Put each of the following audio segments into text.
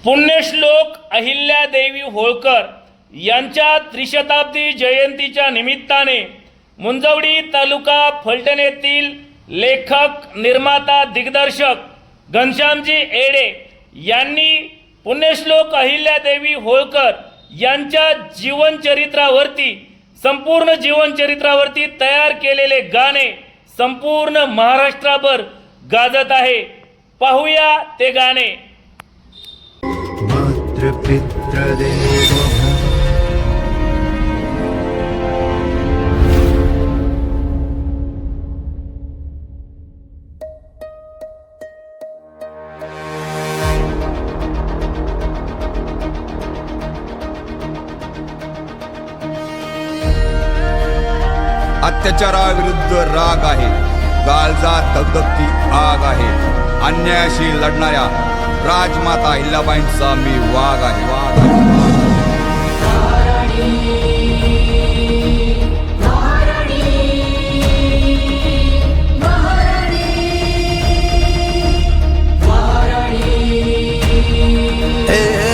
पुण्यश्लोक अहिल्यादेवी होळकर यांच्या त्रिशताब्दी जयंतीच्या निमित्ताने मुंजवडी तालुका फलटण येथील लेखक निर्माता दिग्दर्शक घनश्यामजी एडे यांनी पुण्यश्लोक अहिल्यादेवी होळकर यांच्या जीवनचरित्रावरती संपूर्ण जीवनचरित्रावरती तयार केलेले गाणे संपूर्ण महाराष्ट्राभर गाजत आहे। पाहूया ते गाणे। मातृपितृदेवो अत्याचाराविरुद्ध राग आहे, काळजात धगधगती आग आहे। अन्यायाशी लढणाऱ्या राजमाता अहिल्याबाईंचा मी वाघ आहे।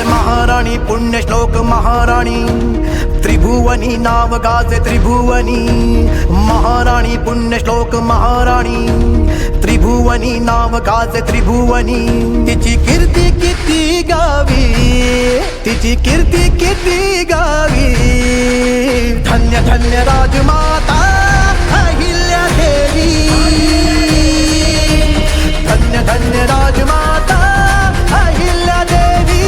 महाराणी पुण्यश्लोक महाराणी त्रिभुवनी नाव गाजे त्रिभुवनी। महाराणी पुण्यश्लोक महाराणी त्रिभुवनी नाव गाजे त्रिभुवनी। तिची कीर्ती किती गावी, तिची कीर्ती किती गावी। धन्य धन्य राजमाता अहिल्यादेवी, धन्य धन्य राजमाता अहिल्यादेवी।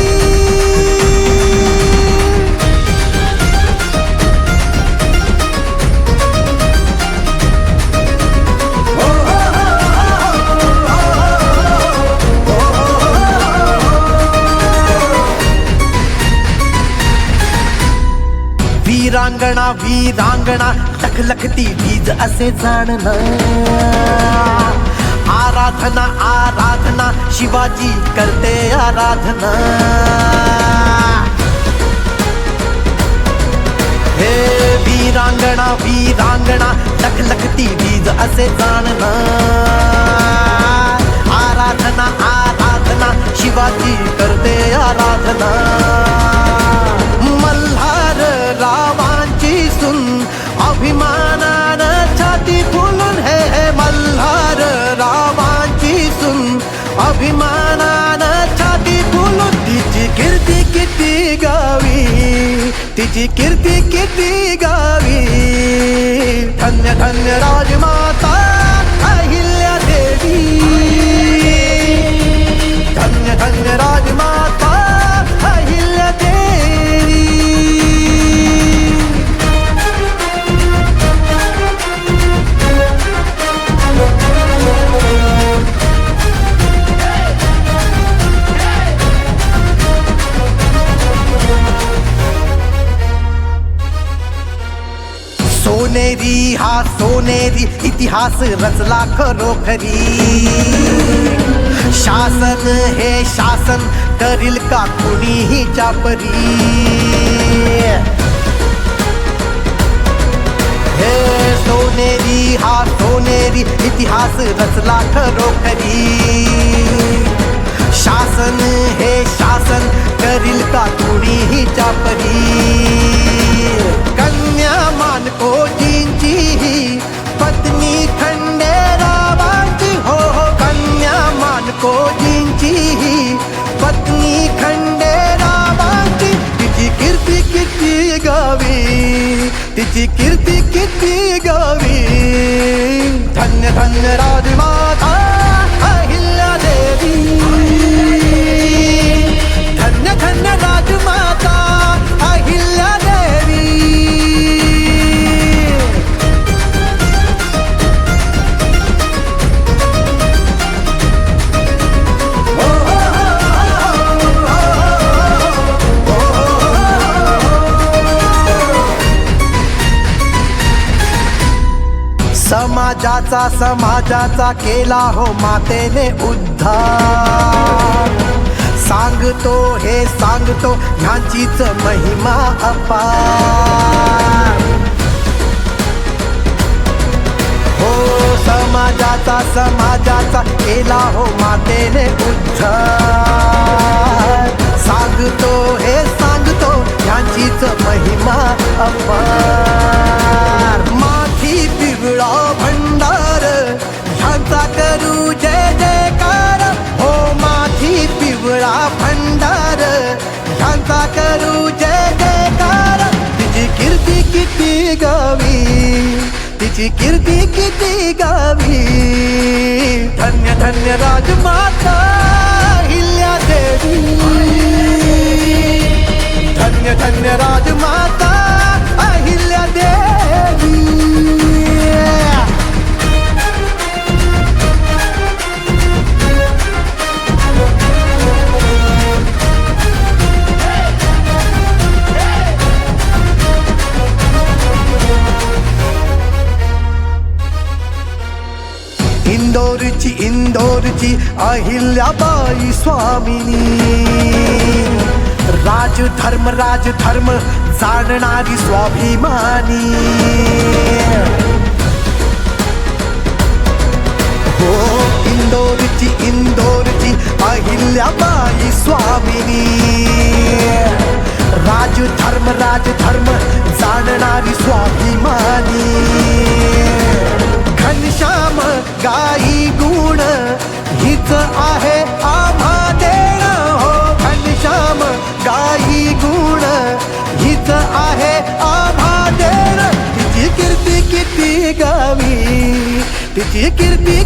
वीरांगणा वीरांगणा लखलखती वीज असे जाणना। आराधना आराधना शिवाजी करते आराधना। हे वीरांगणा वीरांगणा लखलखती वीज असे जाणना। आराधना आराधना शिवाजी करते आराधना। मल्हार रावांची सुन अभिमानानं छाती फुलून हे मल्हार रावांची सुन अभिमानानं छाती फुलून। तिची कीर्ती किती गावी, तिची कीर्ती किती गावी। धन्य धन्य राजमाता अहिल्यादेवी, धन्य धन्य राजमाता अहिल्यादेवी। सोनेरी हा सोनेरी इतिहास रचला खरोखरी। शासन हे शासन करील का कुणीही चापरी। हे सोनेरी हा सोनेरी इतिहास रचला खरोखरी। शासन हे शासन करील का कुणीही चापरी। कन्या मानकोजींची ही पत्नी खंडेरावांची हो। कन्या मानकोजींची ही पत्नी खंडेरावांची। तिची कीर्ती किती गावी, तिची कीर्ती किती गावी। धन्य धन्य राजमाता अहिल्यादेवी, धन्य धन्य राजमाता अहिल्यादेवी। समाजाचा केला हो मातेने उद्धार। सांगतो हे सांगतो ह्यांचीच महिमा अपार। हो समाजाचा केला हो मातेने उद्धार। सोहळा भंडार ह्यांचा करू जय जयकार तिची कीर्ती किती गावी तिची कीर्ती किती गावी धन्य धन्य राजमाता हिल्या देवी धन्य धन्य राजमाता अहिल्या देवी इंदोरची अहिल्याबाई स्वामिनी राजधर्म जाणणारी स्वाभिमानी हो इंदोरची अहिल्याबाई स्वामिनी राजधर्म जाणणारी स्वाभिमानी घनश्याम गाई गुण हीच आहे आम्हा देण हो घनश्याम गाई गुण हीच आहे आम्हा देण तिची कीर्ती किती गावी तिची कीर्ती